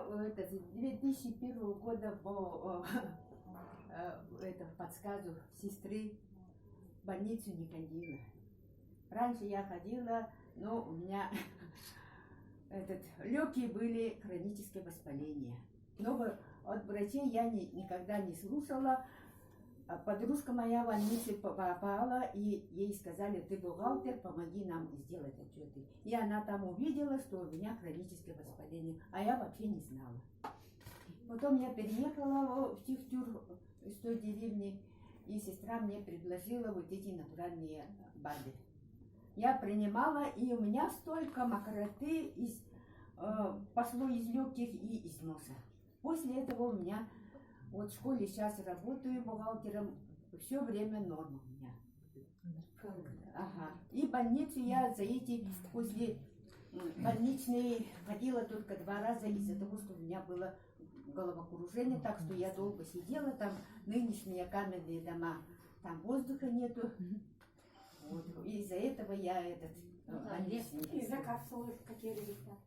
с 2001 года по подсказу сестры в больницу не ходила. Раньше я ходила, но у меня легкие были хроническое воспаление. Но от врачей я никогда не слушала. Подружка моя в больнице попала, и ей сказали: ты бухгалтер, помоги нам сделать отчеты. И она там увидела, что у меня хроническое воспаление, а я вообще не знала. Потом я переехала в Тихтюр, из той деревни, и сестра мне предложила вот эти натуральные БАДы. Я принимала, и у меня столько мокроты пошло из легких и из носа. После этого у меня, вот в школе сейчас работаю бухгалтером, все время норма у меня. Ага. И в больницу я после больничной ходила только 2 раза из-за того, что у меня было головокружение, так что я долго сидела, там нынешние каменные дома, там воздуха нету. Вот. Из-за этого я Из-за капсулы какие результаты?